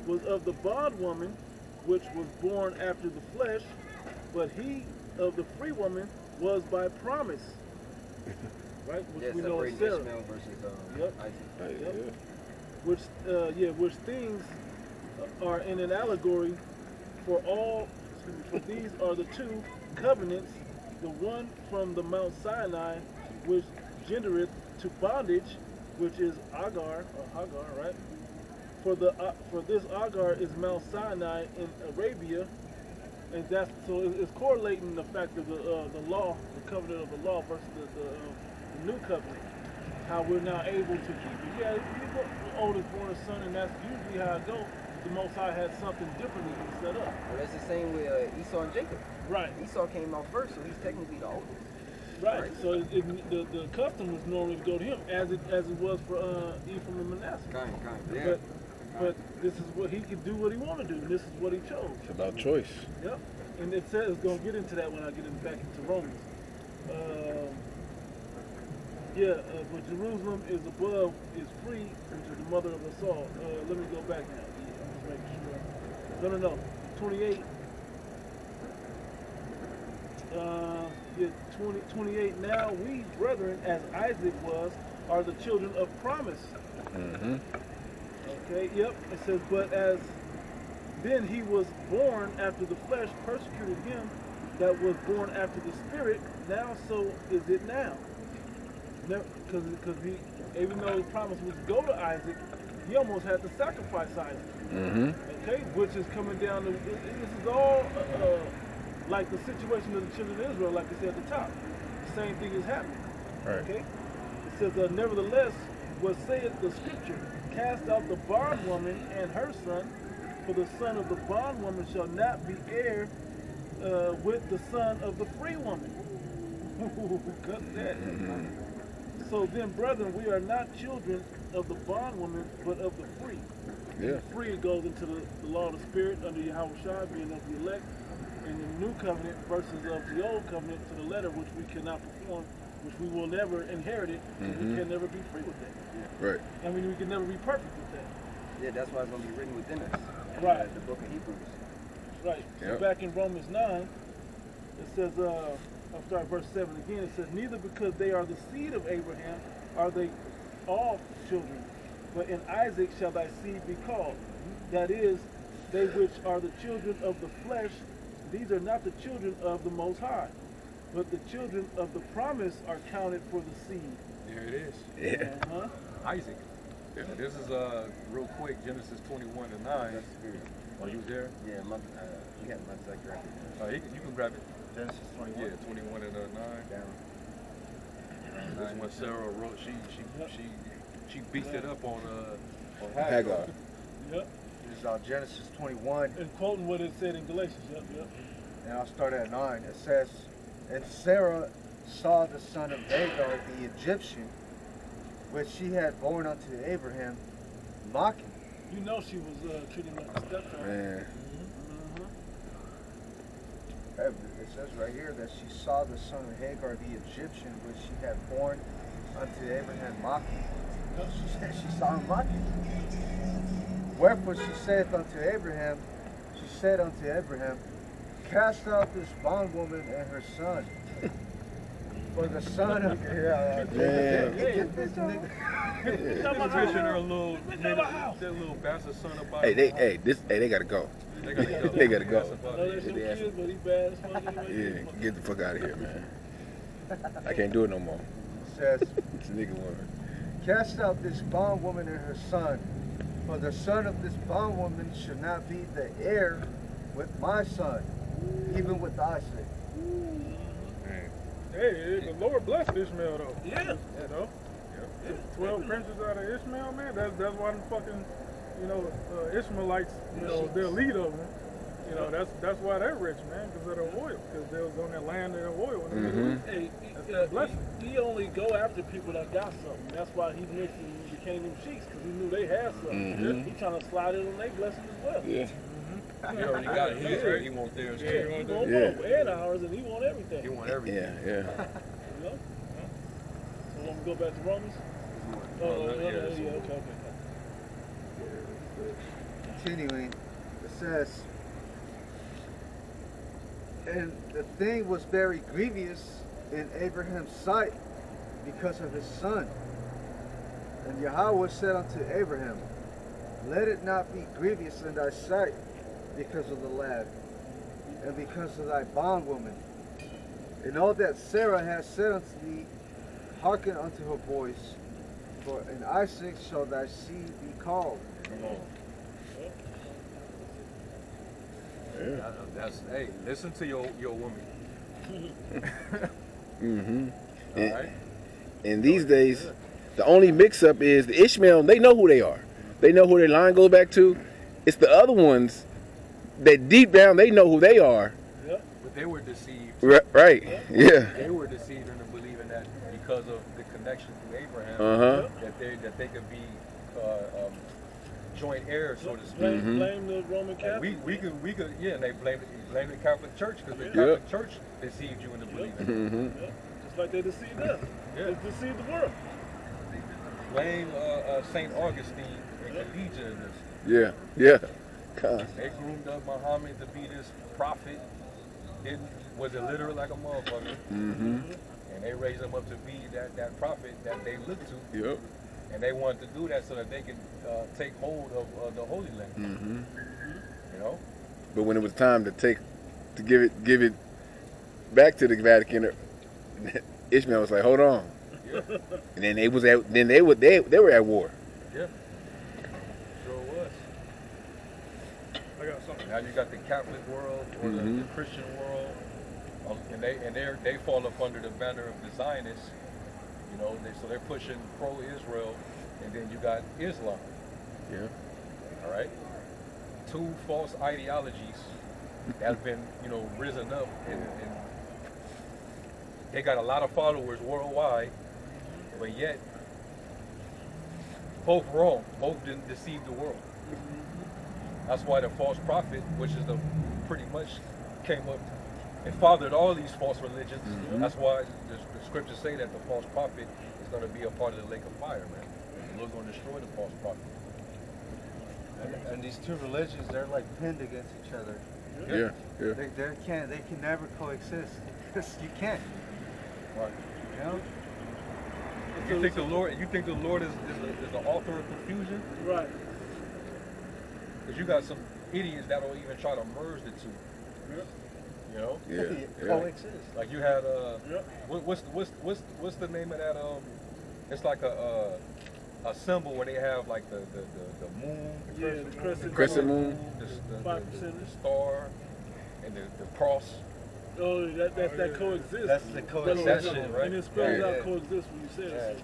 was of the bondwoman, which was born after the flesh, but he of the free woman was by promise. Right? Which we know is Sarah. Ishmael versus Yep. Isaac. Yep. Which things are in an allegory for all. For these are the two covenants, the one from the Mount Sinai, which gendereth to bondage, which is Agar or Hagar, right? For this Agar is Mount Sinai in Arabia, and that's so it's correlating the fact of the law, the covenant of the law versus the new covenant. How we're now able to keep it. Yeah, the oldest born son, and that's usually how it goes. The Most High had something different that he set up. Well, that's the same with Esau and Jacob. Right. Esau came out first, so he's technically the oldest. Right. So the custom was normally to go to him, as it was for Ephraim and Manasseh. Kind. But this is what he could do what he wanted to do. And this is what he chose. It's about choice. Yep. And it says it's going to get into that when I get back into Romans. But Jerusalem is above, is free, which is the mother of us all. Let me go back now. I'm just making sure. No. 28. 28. Now we, brethren, as Isaac was, are the children of promise. Mm-hmm. Okay, yep. It says, but as then he was born after the flesh, persecuted him that was born after the spirit. Now so is it now. Because even though his promise was to go to Isaac, he almost had to sacrifice Isaac. Mm-hmm. Okay, which is coming down to, this is all like the situation of the children of Israel, like I said at the top. The same thing is happening. Right. Okay? It says, nevertheless, what saith the scripture? Cast out the bondwoman and her son, for the son of the bondwoman shall not be heir with the son of the free woman. Cut that. Mm-hmm. So then, brethren, we are not children of the bondwoman, but of the free. Yeah. The free goes into the law of the spirit under Yahushua, being of the elect, and the new covenant versus of the old covenant to the letter, which we cannot perform, which we will never inherit it, and we can never be free with that. Right. I mean, we can never be perfect with that. Yeah, that's why it's going to be written within us. Right. The book of Hebrews. Right. Yep. So back in Romans 9, it says, I'll start verse 7 again. It says, neither because they are the seed of Abraham are they all children, but in Isaac shall thy seed be called. That is, they which are the children of the flesh, these are not the children of the Most High, but the children of the promise are counted for the seed. There it is. Yeah. Isaac. Yeah, this is real quick, Genesis 21 and 9. Oh, you was there? Yeah, you got my exact record. You can grab it. Genesis 21. Yeah, 21 and 9. Down. This is when Sarah wrote. She beefed it up on Hagar. Hagar. Yep. This is Genesis 21. And quoting what it said in Galatians. Yep. And I'll start at 9. It says, and Sarah saw the son of Hagar, the Egyptian, which she had born unto Abraham, mocking. You know she was treating like a stepchild. Man. It says right here that she saw the son of Hagar, the Egyptian, which she had born unto Abraham, mocking. She saw him mocking. Wherefore she saith unto Abraham, she said unto Abraham, cast out this bondwoman and her son. For the son of Yeah. get this nigga. Picture her little nigga, that little bastard son about. Hey, they gotta go. They gotta go. They gotta go. I know there's some kids, but he bad as fuck anyway. Yeah, get the fuck out of here, man. I can't do it no more. It says, It's a nigga woman. cast out this bondwoman and her son, for the son of this bondwoman should not be the heir with my son, even with Isaac. Hey, the Lord blessed Ishmael though. Yeah. You know? 12 princes out of Ishmael, man. That's why them fucking, Ishmaelites, they're lead of them. You know, that's why they're rich, man, because of their oil. Because they was on their land and their oil. Hey, he only go after people that got something. That's why he mixed and became them sheiks, because he knew they had something. He trying to slide it on their blessing as well. Yeah. He already got his, right? He want theirs Yeah, too. he want both, and ours, and he want everything. He want everything. Yeah. You know? So when we go back to Romans? yeah, Okay. continuing, it says, and the thing was very grievous in Abraham's sight because of his son. And Yahweh said unto Abraham, let it not be grievous in thy sight because of the lad, and because of thy bondwoman. And all that Sarah has said unto thee, hearken unto her voice, for in Isaac shall thy seed be called. Yeah. That's, hey, listen to your woman. Mm-hmm. All right? And these days, the only mix-up is the Ishmael. They know who they are. They know who their line goes back to. It's the other ones that deep down they know who they are. But they were deceived. Right. Yeah. They were deceived into believing that because of the connection to Abraham, that they could be joint heirs, so to speak. Blame the Roman Catholic. We could, yeah. And they blame the Catholic Church because the Catholic Church deceived you into believing. Just like they deceived us. They deceived the world. Blame Saint Augustine and Khadijah in this. Yeah. They groomed up Muhammad to be this prophet. Was illiterate like a motherfucker. And they raised him up to be that prophet that they looked to. Yep. And they wanted to do that so that they could take hold of the Holy Land. You know. But when it was time to give it back to the Vatican, Ishmael was like, hold on. And then they were at war. Yeah. Sure was. I got something. Now you got the Catholic world or the Christian world, and they fall up under the banner of the Zionists. You know, so they're pushing pro-Israel, and then you got Islam. Yeah. All right. Two false ideologies that have been, risen up, and they got a lot of followers worldwide, but yet both wrong. Both didn't deceive the world. That's why the false prophet, which is pretty much came up and fathered all these false religions. That's why the scriptures say that the false prophet is going to be a part of the lake of fire, man. The Lord's going to destroy the false prophet. And these two religions, they're like pinned against each other. Yeah. They can never coexist. You can't. Right. You know? You think the Lord is the author of confusion? Right. Because you got some idiots that'll even try to merge the two. You know? Yeah. Coexist. Like you had what's the name of that? It's like a symbol where they have like the moon, The Crescent moon. the star, and the cross. Oh, that coexists. That's the coexist. That shit, right? And it spells out coexist when you say it.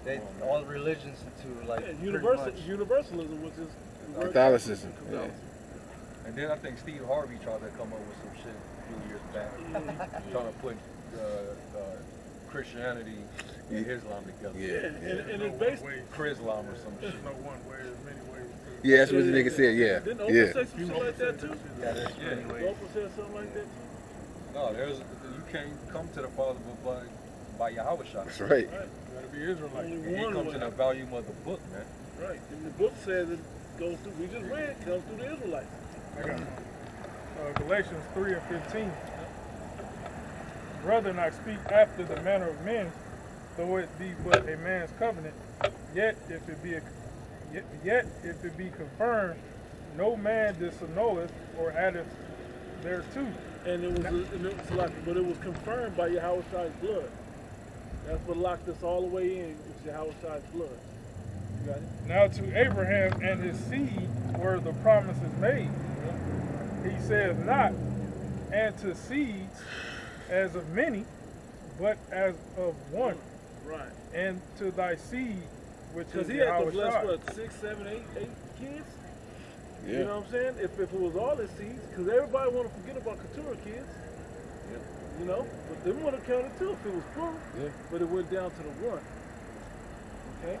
They all religions into like universalism, which is Catholicism. Yeah. And then I think Steve Harvey tried to come up with some shit a few years back, trying to put Christianity and Islam together. Yeah. And it's based Chrislam or some shit. There's no one way, there's many ways to Yeah, that's what the nigga said. Didn't Oprah say some shit like that too? Yeah. Oprah said something like that too? No, you can't come to the Father but by Yahweh Shah. That's right. You gotta be Israelite. Only He one comes way. in the volume of the book, man. Right. And the book says it goes through, we just read, comes through the Israelites. I got Galatians 3 and 15. Brethren, I speak after the manner of men, though it be but a man's covenant. Yet if it be confirmed, no man disannulleth or addeth thereto. And it was like, but it was confirmed by Yahweh Shai's blood. That's what locked us all the way in, was Yahweh Shai's blood. You got it? Now to Abraham and his seed were the promises made. He says not, and to seeds as of many, but as of one. Right. And to thy seed, which Because is he had to Yahweh bless, Shai. what, 6, 7, 8 kids? Yeah. You know what I'm saying? If it was all his seeds, because everybody want to forget about Keturah kids. You know? But them would have counted too if it was plural. Yeah. But it went down to the one. Okay?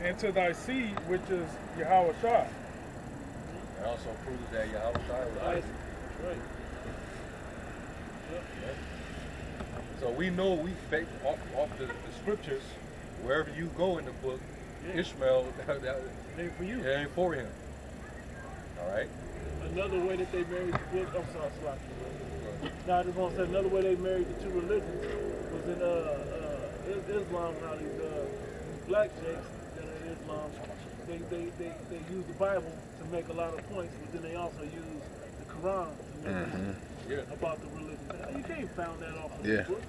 And to thy seed, which is Yahweh Shai. It also proves that Yahweh Shai was Isaac. Right. So we know we faked off the scriptures. Wherever you go in the book, Ishmael, that Ain't for you. it ain't for him. All right. Another way that they married, I'm sorry, Slocky. Now I just want to say another way they married the two religions was in Islam. How these black sheikhs that are in Islam, they use the Bible to make a lot of points, but then they also use the Quran to make points about the religion. You can't found that off of the book.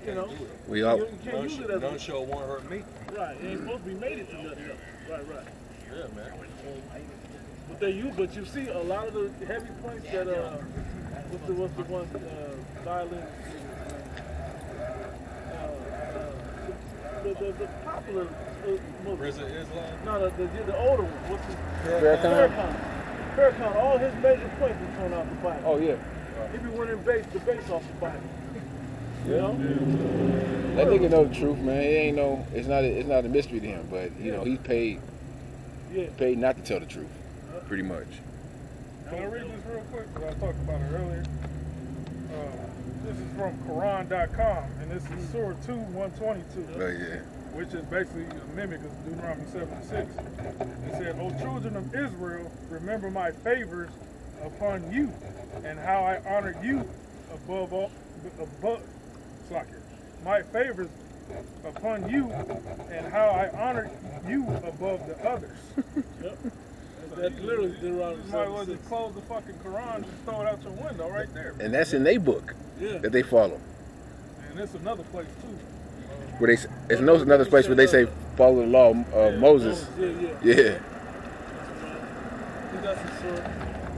You know, we all you can't use it as none shall want hurt me. Right, it ain't supposed to be made it to nothing else. Right. Yeah, man. But you see a lot of the heavy points that what's the one violin the popular Muslim. Reza Islam? No, the older one. What's his Farrakhan. Farrakhan, all his major points are thrown out the Bible. Oh yeah. He be winning debates off the Bible. You know? That nigga know the truth, man. It ain't no. It's not a mystery to him, but you know he's paid not to tell the truth, pretty much. Can I read this real quick? Because I talked about it earlier. This is from Quran.com, and this is Surah 2, 122. Oh yeah. Which is basically a mimic of Deuteronomy 7:6. It said, O children of Israel, remember my favors upon you, and how I honored you above my favors upon you, and how I honored you above the others. Yep. That's literally Deuteronomy 7:6. You might as well just close the fucking Quran and just throw it out your window right there. And that's in their book that they follow. And it's another place too. Where it's another place where they say follow the law of Moses. Yeah.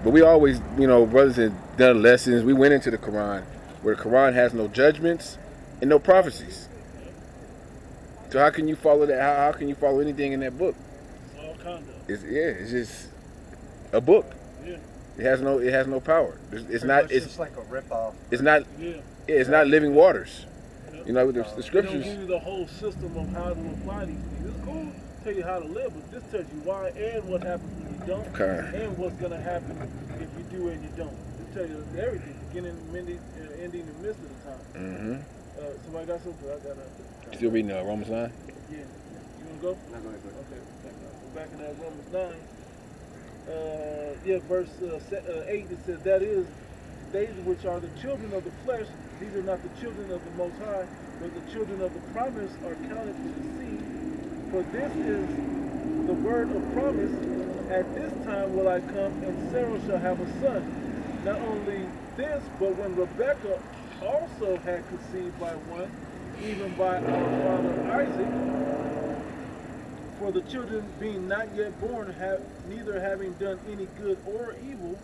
But we always, brothers had done lessons. We went into the Quran where the Quran has no judgments and no prophecies. So how can you follow that? How can you follow anything in that book? All conduct. It's just a book. Yeah. It has no power. It's just like a rip-off. It's not. Yeah. It's not living waters. Yep. You know, with the scriptures. They don't give you the whole system of how to apply these things. It's cool to tell you how to live, but this tells you why and what happens when you don't, and what's going to happen if you do and you don't. It tells you everything, beginning, ending, and midst of the time. Somebody got something? I got nothing. Still reading Romans 9? Yeah. You want to go? No, go ahead. Okay. We're back in that Romans 9. Verse 8, it says, that is, they which are the children of the flesh, these are not the children of the Most High, but the children of the promise are counted for the seed. For this is the word of promise, at this time will I come, and Sarah shall have a son. Not only this, but when Rebekah also had conceived by one, even by our father Isaac, for the children being not yet born, neither having done any good or evil,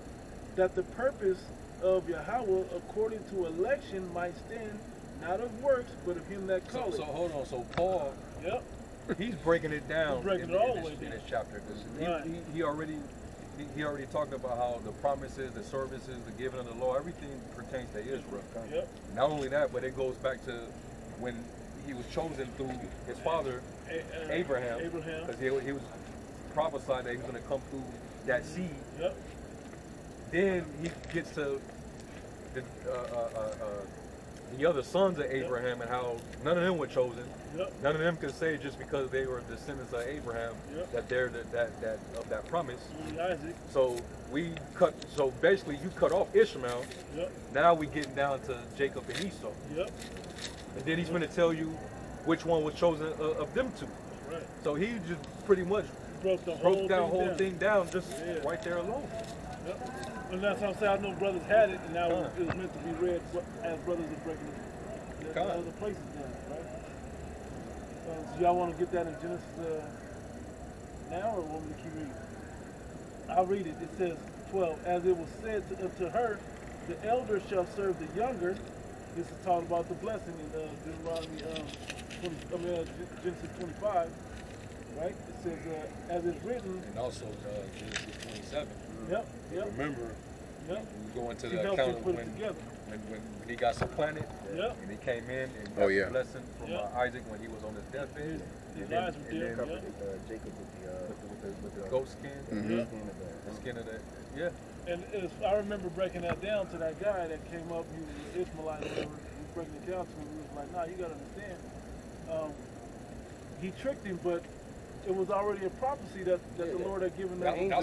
that the purpose of Yahweh according to election might stand, not of works, but of him that calleth. So hold on. So Paul, he's breaking it down in this chapter. He already talked about how the promises, the services, the giving of the law, everything pertains to Israel. Not only that, but it goes back to when he was chosen through his father Abraham, because he was prophesied that he was going to come through that seed. Then he gets to the other sons of Abraham and how none of them were chosen. None of them could say just because they were descendants of Abraham that they're of that promise. So So basically, you cut off Ishmael. Now we getting down to Jacob and Esau. And then he's going to tell you which one was chosen of them two. So he just pretty much broke the whole thing down just right there alone. And that's what I'm saying. I know brothers had it, and now it was meant to be read as brothers are breaking the other places down, right? So y'all want to get that in Genesis now, or want me to keep reading? I'll read it. It says 12. As it was said to her, the elder shall serve the younger. This is talking about the blessing in Deuteronomy Genesis 25, right? It says, as it's written. And also Genesis 27. Remember, we go into the account of when he got supplanted, and he came in and got the blessing from Isaac when he was on his deathbed. And then covered Jacob with the goat skin, the skin of the, And I remember breaking that down to that guy that came up, he was an Ishmaelite, he was breaking it down to him, he was like, nah, you gotta understand. He tricked him, but it was already a prophecy that the Lord had given that angel.